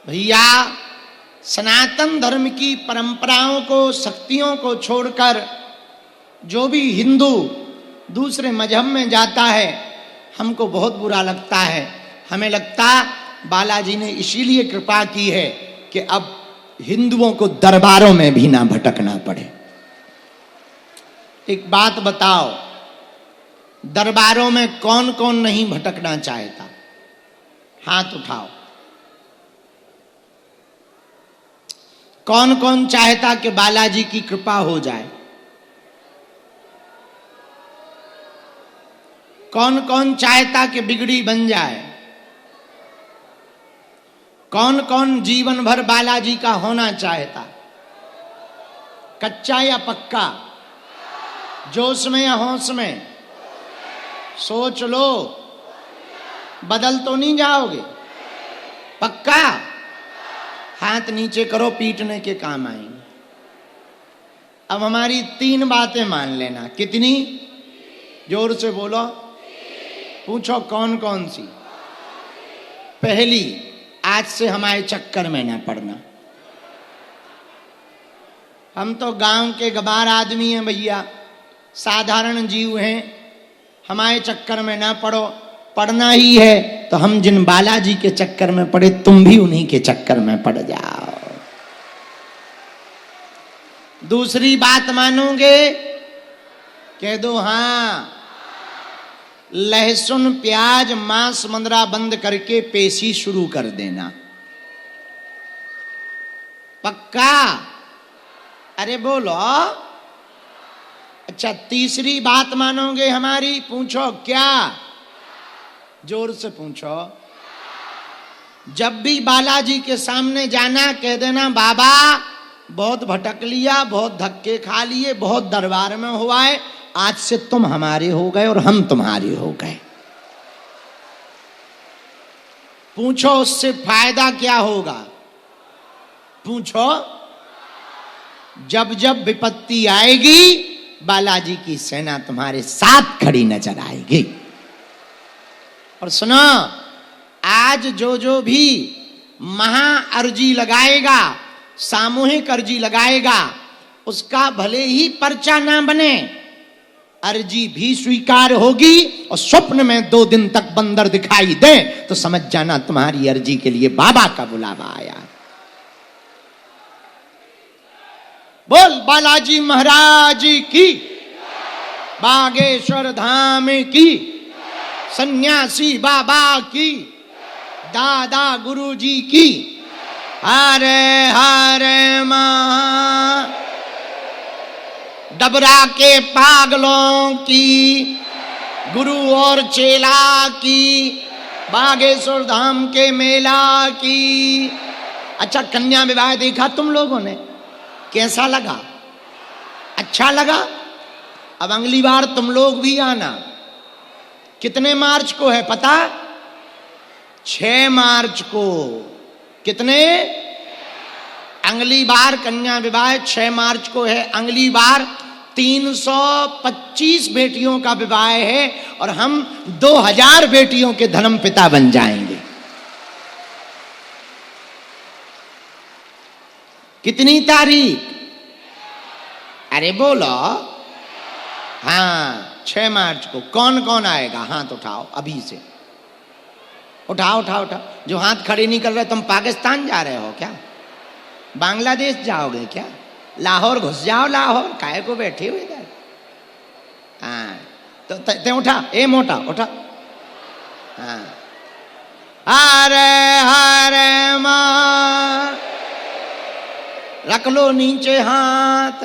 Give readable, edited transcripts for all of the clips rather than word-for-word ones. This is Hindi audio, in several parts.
भैया सनातन धर्म की परंपराओं को, शक्तियों को छोड़कर जो भी हिंदू दूसरे मजहब में जाता है हमको बहुत बुरा लगता है। हमें लगता बालाजी ने इसीलिए कृपा की है कि अब हिंदुओं को दरबारों में भी ना भटकना पड़े। एक बात बताओ, दरबारों में कौन कौन नहीं भटकना चाहता? हाथ उठाओ। कौन कौन चाहता कि बालाजी की कृपा हो जाए? कौन कौन चाहता कि बिगड़ी बन जाए? कौन कौन जीवन भर बालाजी का होना चाहता? कच्चा या पक्का? जोश में या होश में? सोच लो, बदल तो नहीं जाओगे? पक्का? हाथ नीचे करो, पीटने के काम आएंगे। अब हमारी 3 बातें मान लेना। कितनी? जोर से बोलो। पूछो कौन कौन सी? पहली, आज से हमारे चक्कर में ना पड़ना। हम तो गांव के गवार आदमी हैं भैया, साधारण जीव हैं, हमारे चक्कर में ना पड़ो। पढ़ना ही है तो हम जिन बालाजी के चक्कर में पड़े, तुम भी उन्हीं के चक्कर में पड़ जाओ। दूसरी बात मानोगे? कह दो हाँ। लहसुन, प्याज, मांस, मंदरा बंद करके पेशी शुरू कर देना। पक्का? अरे बोलो। अच्छा, तीसरी बात मानोगे हमारी? पूछो क्या? जोर से पूछो। जब भी बालाजी के सामने जाना, कह देना बाबा बहुत भटक लिया, बहुत धक्के खा लिए, बहुत दरबार में हुआ है, आज से तुम हमारे हो गए और हम तुम्हारे हो गए। पूछो उससे फायदा क्या होगा? पूछो। जब जब विपत्ति आएगी बालाजी की सेना तुम्हारे साथ खड़ी नजर आएगी। और सुनो, आज जो भी महा अर्जी लगाएगा, सामूहिक अर्जी लगाएगा, उसका भले ही पर्चा ना बने, अर्जी भी स्वीकार होगी। और स्वप्न में 2 दिन तक बंदर दिखाई दे तो समझ जाना तुम्हारी अर्जी के लिए बाबा का बुलावा आया। बोल बालाजी महाराज की, बागेश्वर धाम की, सन्यासी बाबा की, दादा गुरुजी की। हरे हरे महा। डबरा के पागलों की, गुरु और चेला की, बागेश्वर धाम के मेला की। अच्छा, कन्या विवाह देखा तुम लोगों ने? कैसा लगा? अच्छा लगा? अब अगली बार तुम लोग भी आना। कितने मार्च को है पता? 6 मार्च को। कितने? अगली बार कन्या विवाह 6 मार्च को है। अगली बार 325 बेटियों का विवाह है और हम 2000 बेटियों के धर्मपिता बन जाएंगे। कितनी तारीख? अरे बोलो। हाँ, 6 मार्च को। कौन कौन आएगा? हाथ उठाओ अभी से। उठाओ उठाओ उठाओ। जो हाथ खड़े नहीं कर रहे, तुम पाकिस्तान जा रहे हो क्या? बांग्लादेश जाओगे क्या? लाहौर घुस जाओ। लाहौर काहे को बैठे हुए इधर? हाँ, तो ते उठा। ए मोटा उठा। हाँ। हरे हरे मां। रख लो नीचे हाथ।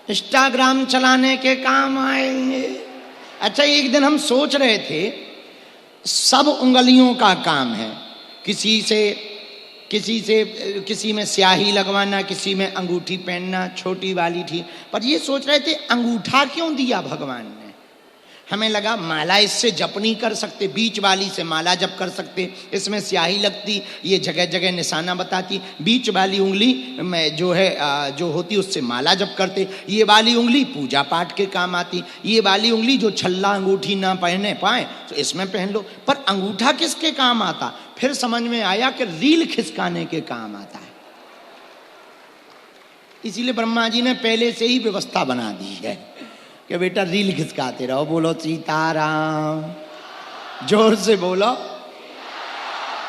इंस्टाग्राम चलाने के काम आएंगे। अच्छा, एक दिन हम सोच रहे थे, सब उंगलियों का काम है। किसी में स्याही लगवाना, किसी में अंगूठी पहनना, छोटी वाली थी। पर ये सोच रहे थे अंगूठा क्यों दिया भगवान ने? हमें लगा माला इससे जप नहीं कर सकते, बीच वाली से माला जप कर सकते, इसमें स्याही लगती, ये जगह जगह निशाना बताती, बीच वाली उंगली में जो है जो होती उससे माला जप करते, ये वाली उंगली पूजा पाठ के काम आती, ये वाली उंगली जो छल्ला अंगूठी ना पहने पाए तो इसमें पहन लो। पर अंगूठा किसके काम आता? फिर समझ में आया कि रील खिसकाने के काम आता है। इसीलिए ब्रह्मा जी ने पहले से ही व्यवस्था बना दी है कि बेटा रील खिसकाते रहो। बोलो सीताराम, जोर से बोलो।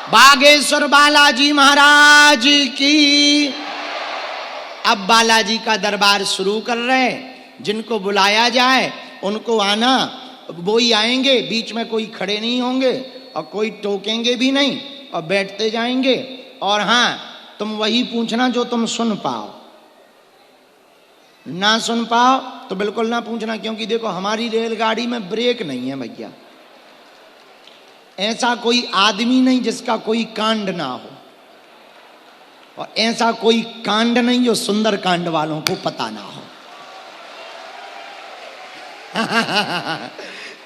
बागेश्वर बालाजी महाराज की। अब बालाजी का दरबार शुरू कर रहे, जिनको बुलाया जाए उनको आना, वो ही आएंगे, बीच में कोई खड़े नहीं होंगे और कोई टोकेंगे भी नहीं और बैठते जाएंगे। और हाँ, तुम वही पूछना जो तुम सुन पाओ, ना सुन पाओ तो बिल्कुल ना पूछना, क्योंकि देखो हमारी रेलगाड़ी में ब्रेक नहीं है भैया। ऐसा कोई आदमी नहीं जिसका कोई कांड ना हो, और ऐसा कोई कांड नहीं जो सुंदर कांड वालों को पता ना हो।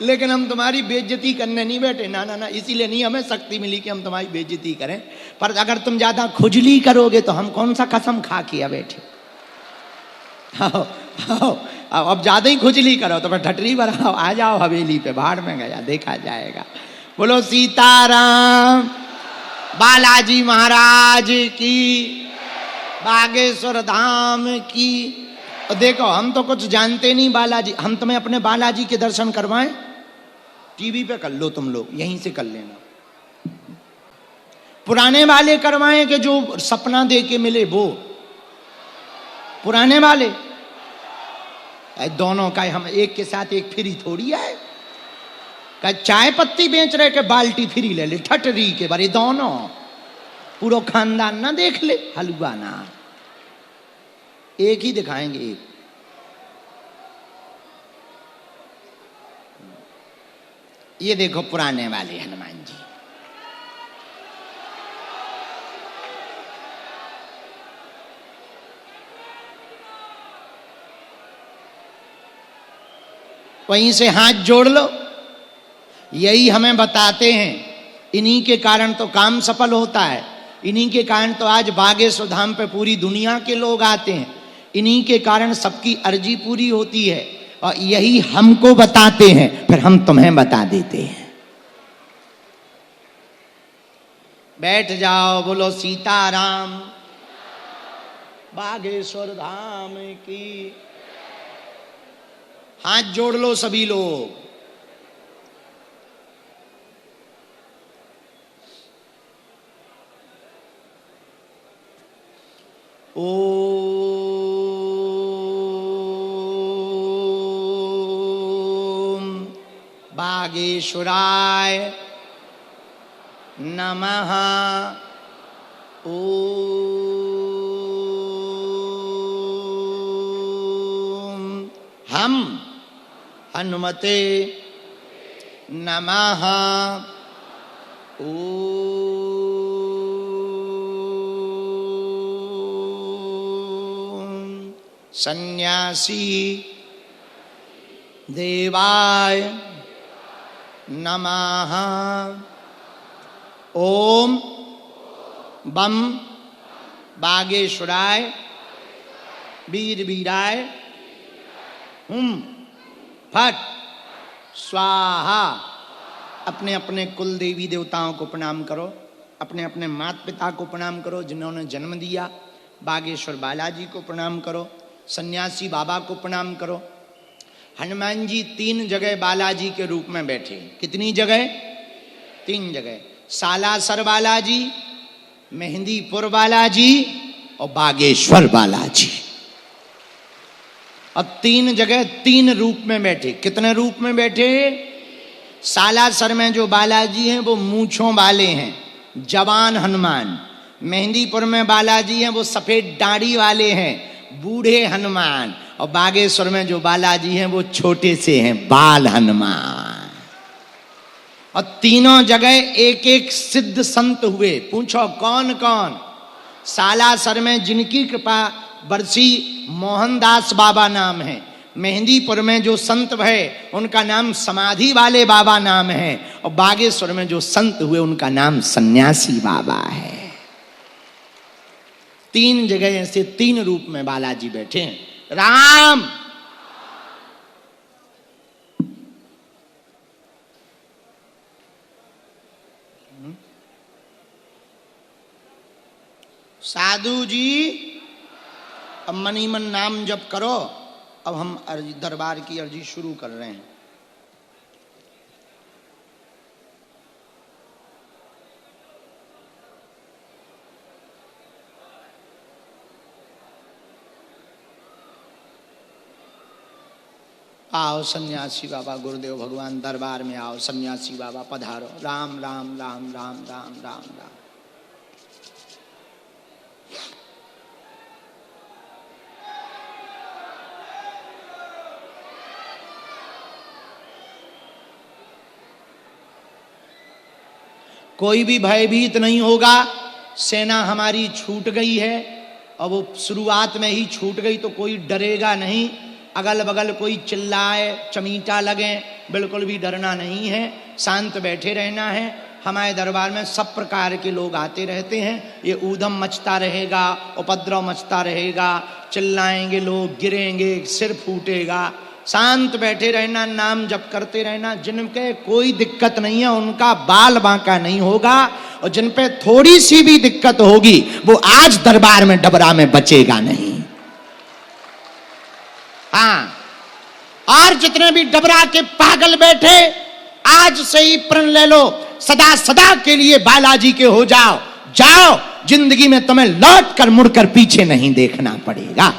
लेकिन हम तुम्हारी बेइज्जती करने नहीं बैठे, ना ना ना, इसीलिए नहीं हमें शक्ति मिली कि हम तुम्हारी बेइज्जती करें। पर अगर तुम ज्यादा खुजली करोगे तो हम कौन सा कसम खा किया बैठे। आओ आओ, अब ज्यादा ही खुजली करो तो फिर ठटरी बनाओ, आ जाओ हवेली पे, भाड़ में गया देखा जाएगा। बोलो सीताराम, बालाजी महाराज की, बागेश्वर धाम की। और देखो हम तो कुछ जानते नहीं बालाजी, हम तुम्हें अपने बालाजी के दर्शन करवाएं? टीवी पे कर लो तुम लोग, यहीं से कर लेना। पुराने वाले करवाएं कि जो सपना दे के मिले वो? पुराने वाले दोनों का हम एक के साथ एक फ्री थोड़ी है। का चाय पत्ती बेच रहे के बाल्टी फ्री ले ले, ठटरी के बारे दोनों, पूरा खानदान ना देख ले, हलवा ना, एक ही दिखाएंगे एक। ये देखो पुराने वाले हनुमान जी, वहीं से हाथ जोड़ लो। यही हमें बताते हैं, इन्हीं के कारण तो काम सफल होता है, इन्हीं के कारण तो आज बागेश्वर धाम पे पूरी दुनिया के लोग आते हैं, इन्हीं के कारण सबकी अर्जी पूरी होती है। और यही हमको बताते हैं, फिर हम तुम्हें बता देते हैं। बैठ जाओ, बोलो सीताराम, बागेश्वर धाम की। हाथ जोड़ लो सभी लोग। ओम बागेश्वराय नमः। ओम हम हनुमते नमः। ओम सन्यासी देवाय नमः। ओम बम बागेश्वराय वीर वीराय फट स्वाहा। अपने अपने कुल देवी देवताओं को प्रणाम करो, अपने अपने माता पिता को प्रणाम करो जिन्होंने जन्म दिया, बागेश्वर बालाजी को प्रणाम करो, सन्यासी बाबा को प्रणाम करो। हनुमान जी 3 जगह बालाजी के रूप में बैठे। कितनी जगह? 3 जगह। सालासर बालाजी, मेहंदीपुर बालाजी और बागेश्वर बालाजी। और 3 जगह 3 रूप में बैठे। कितने रूप में बैठे? सालासर में जो बालाजी हैं वो मूंछों वाले हैं, जवान हनुमान। मेहंदीपुर में बालाजी हैं वो सफेद दाढ़ी वाले हैं, बूढ़े हनुमान। और बागेश्वर में जो बालाजी हैं वो छोटे से हैं, बाल हनुमान। और तीनों जगह एक एक सिद्ध संत हुए। पूछो कौन कौन? सालासर में जिनकी कृपा बरसी मोहनदास बाबा नाम है, मेहंदीपुर में जो संत भये उनका नाम समाधि वाले बाबा नाम है, और बागेश्वर में जो संत हुए उनका नाम सन्यासी बाबा है। 3 जगह ऐसे 3 रूप में बालाजी बैठे हैं। राम, साधु जी, अब मनी मन नाम जप करो। अब हम दरबार की अर्जी शुरू कर रहे हैं। आओ सन्यासी बाबा, गुरुदेव भगवान दरबार में आओ। सन्यासी बाबा पधारो। राम राम राम राम राम राम राम। कोई भी भयभीत नहीं होगा। सेना हमारी छूट गई है, और वो शुरुआत में ही छूट गई तो कोई डरेगा नहीं। अगल बगल कोई चिल्लाए, चमीटा लगे, बिल्कुल भी डरना नहीं है। शांत बैठे रहना है। हमारे दरबार में सब प्रकार के लोग आते रहते हैं। ये ऊधम मचता रहेगा, उपद्रव मचता रहेगा, चिल्लाएंगे लोग, गिरेंगे, सिर फूटेगा। शांत बैठे रहना, नाम जप करते रहना। जिनके कोई दिक्कत नहीं है उनका बाल बांका नहीं होगा, और जिन पे थोड़ी सी भी दिक्कत होगी वो आज दरबार में डबरा में बचेगा नहीं। हाँ, और जितने भी डबरा के पागल बैठे, आज से ही प्रण ले लो, सदा सदा के लिए बालाजी के हो जाओ। जाओ, जिंदगी में तुम्हें लौट कर मुड़कर पीछे नहीं देखना पड़ेगा।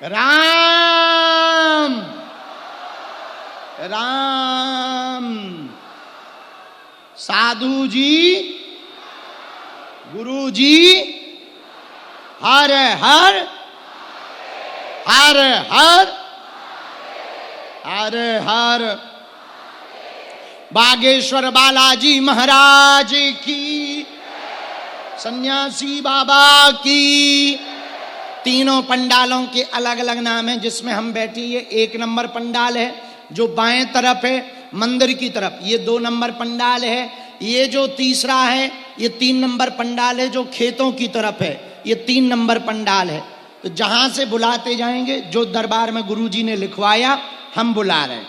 राम राम। साधु जी, गुरु जी, हर हर हर हर हर हर। बागेश्वर बालाजी महाराज की, सन्यासी बाबा की। तीनों पंडालों के अलग अलग नाम हैं जिसमें हम बैठे। ये 1 नंबर पंडाल है जो बाएं तरफ है मंदिर की तरफ, ये 2 नंबर पंडाल है। ये जो तीसरा है ये 3 नंबर पंडाल है जो खेतों की तरफ है, ये 3 नंबर पंडाल है। तो जहां से बुलाते जाएंगे, जो दरबार में गुरुजी ने लिखवाया हम बुला रहे हैं।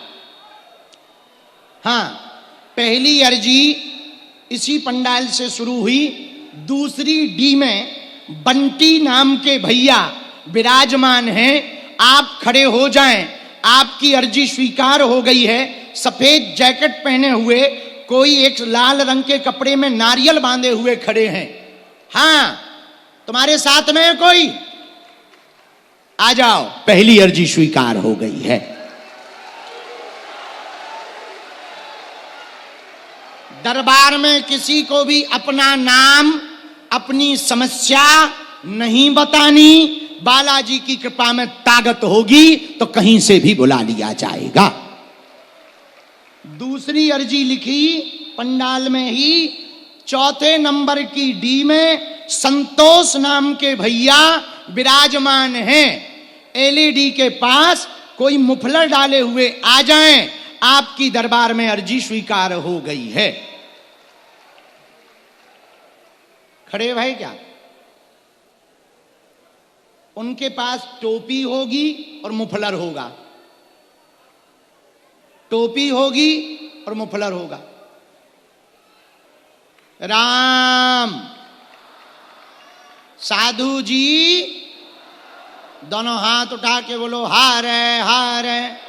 हाँ, पहली अर्जी इसी पंडाल से शुरू हुई। दूसरी डी में बंटी नाम के भैया विराजमान हैं। आप खड़े हो जाएं, आपकी अर्जी स्वीकार हो गई है। सफेद जैकेट पहने हुए कोई एक लाल रंग के कपड़े में नारियल बांधे हुए खड़े हैं। हाँ, तुम्हारे साथ में है कोई? आ जाओ, पहली अर्जी स्वीकार हो गई है। दरबार में किसी को भी अपना नाम, अपनी समस्या नहीं बतानी। बालाजी की कृपा में ताकत होगी तो कहीं से भी बुला लिया जाएगा। दूसरी अर्जी लिखी पंडाल में ही, 4थे नंबर की डी में संतोष नाम के भैया विराजमान हैं। एलईडी के पास कोई मुफलर डाले हुए आ जाएं, आपकी दरबार में अर्जी स्वीकार हो गई है। खड़े भाई क्या? उनके पास टोपी होगी और मुफलर होगा। टोपी होगी और मुफलर होगा। राम। साधु जी दोनों हाथ उठा के बोलो हार है, हार है।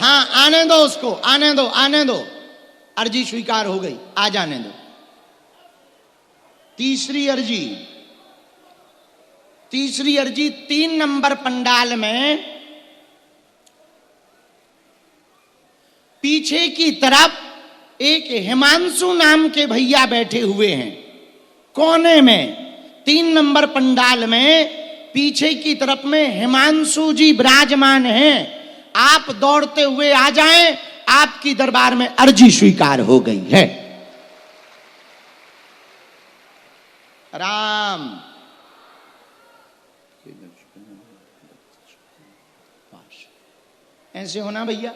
हाँ, आने दो उसको, आने दो, आने दो। अर्जी स्वीकार हो गई, आ जाने दो। तीसरी अर्जी 3 नंबर पंडाल में पीछे की तरफ एक हिमांशु नाम के भैया बैठे हुए हैं। कोने में 3 नंबर पंडाल में पीछे की तरफ में हिमांशु जी विराजमान हैं। आप दौड़ते हुए आ जाएं, आपकी दरबार में अर्जी स्वीकार हो गई है। राम ऐसे होना भैया।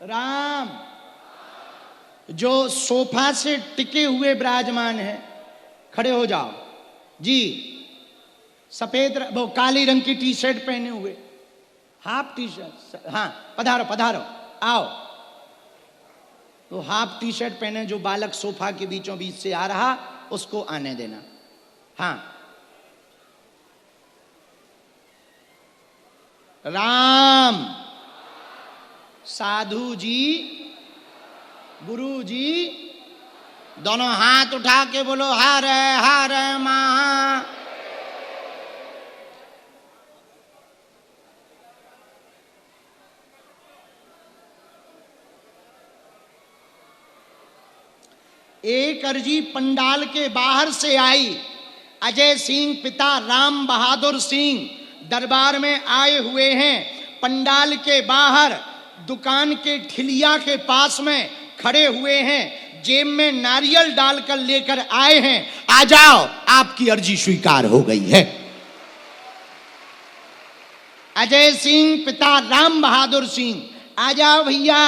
राम जो सोफा से टिके हुए विराजमान है, खड़े हो जाओ जी। सफेद वो काली रंग की टी शर्ट पहने हुए, हाफ टी शर्ट, हाँ पधारो पधारो आओ। तो हाफ टी शर्ट पहने जो बालक सोफा के बीचों बीच से आ रहा, उसको आने देना। हाँ राम साधु जी, गुरु जी, दोनों हाथ उठा के बोलो हर हर महा। एक अर्जी पंडाल के बाहर से आई। अजय सिंह पिता राम बहादुर सिंह दरबार में आए हुए हैं। पंडाल के बाहर दुकान के ठिलिया के पास में खड़े हुए हैं, जेब में नारियल डालकर लेकर आए हैं। आ जाओ, आपकी अर्जी स्वीकार हो गई है। अजय सिंह पिता राम बहादुर सिंह, आ जाओ भैया,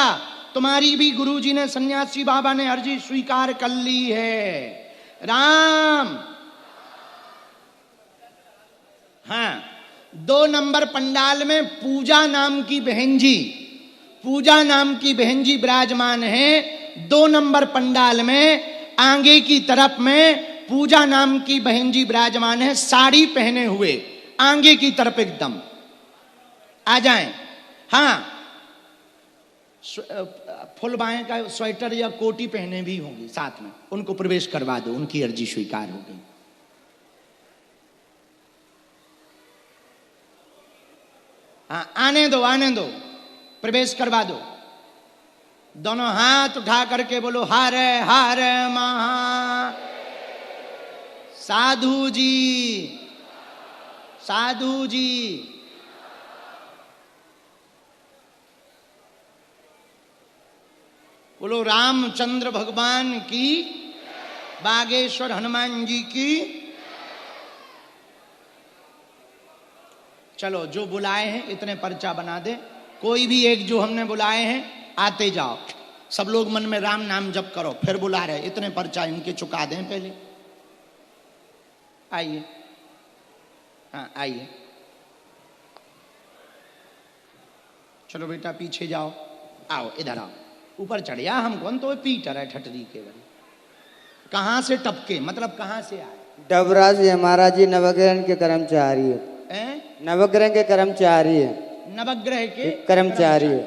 तुम्हारी भी गुरुजी ने, सन्यासी बाबा ने अर्जी स्वीकार कर ली है। राम हाँ, 2 नंबर पंडाल में पूजा नाम की बहन जी, पूजा नाम की बहन जी विराजमान है। 2 नंबर पंडाल में आगे की तरफ में पूजा नाम की बहन जी विराजमान है, साड़ी पहने हुए, आगे की तरफ एकदम आ जाएं। हाँ, फुल बाएं का स्वेटर या कोटी पहने भी होंगी साथ में, उनको प्रवेश करवा दो, उनकी अर्जी स्वीकार हो गई। हाँ आने दो, आने दो, प्रवेश करवा दो। दोनों हाथ उठा करके बोलो हर हर महा। साधु जी, साधु जी, बोलो रामचंद्र भगवान की, बागेश्वर हनुमान जी की। चलो जो बुलाए हैं इतने पर्चा बना दे, कोई भी एक जो हमने बुलाए हैं आते जाओ। सब लोग मन में राम नाम जप करो, फिर बुला रहे, इतने पर्चा इनके चुका दें पहले। आइए, हाँ आइए, चलो बेटा पीछे जाओ, आओ इधर आओ, ऊपर चढ़ जा। हम कौन तो पीटर है ठटरी के बड़े। कहां से टपके, मतलब कहां से आए? डबरा से महाराज जी, नवग्रह के कर्मचारी है। नवग्रह के कर्मचारी है। नवग्रह के कर्मचारी है।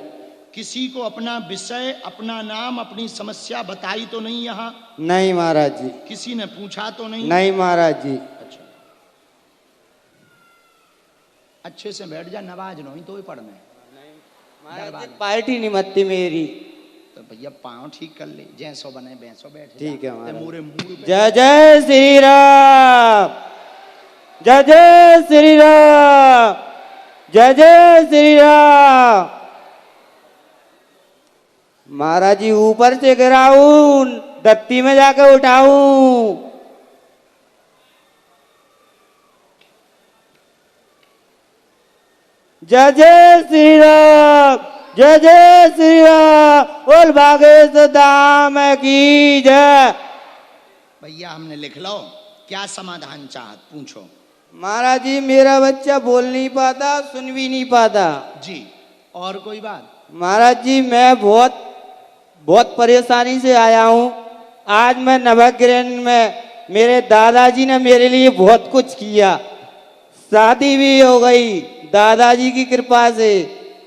किसी को अपना विषय, अपना नाम, अपनी समस्या बताई तो नहीं यहाँ? नहीं महाराज जी। किसी ने पूछा तो नहीं? नहीं महाराज जी। अच्छा, अच्छे से बैठ जा, नवाज नहीं तो पढ़ना। पार्टी नहीं मत्ती मेरी, तो भैया पाँव ठीक कर ले, जैसो बने वैसो बैठ। ठीक है महाराज। मूरे मुंह। जय जय श्री राम, जय जय श्री राम, जय जय श्री राम। महाराज जी ऊपर से गिराऊं, दत्ती में जाकर उठाऊं। जय जय श्री राम, जय जय श्री राम, बोल बागेश्वर धाम की जय। भैया हमने लिख लो, क्या समाधान चाहत पूछो। महाराज जी मेरा बच्चा बोल नहीं पाता, सुन भी नहीं पाता जी। और कोई बात? महाराज जी मैं बहुत परेशानी से आया हूँ। आज मैं नवग्रह में, मेरे दादाजी ने मेरे लिए बहुत कुछ किया, शादी भी हो गई दादाजी की कृपा से।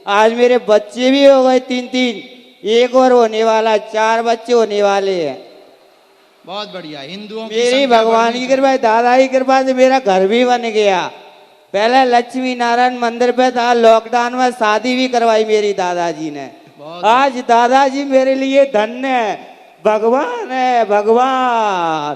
आज मेरे बच्चे भी हो गए 3-3, एक और होने वाला, 4 बच्चे होने वाले हैं। बहुत बढ़िया। हिंदुओं की मेरी भगवान की कृपा, दादा की कृपा से मेरा घर भी बन गया। पहले लक्ष्मी नारायण मंदिर पे था, लॉकडाउन में शादी भी करवाई मेरी दादाजी ने। आज दादाजी मेरे लिए धन्य है, भगवान है भगवान।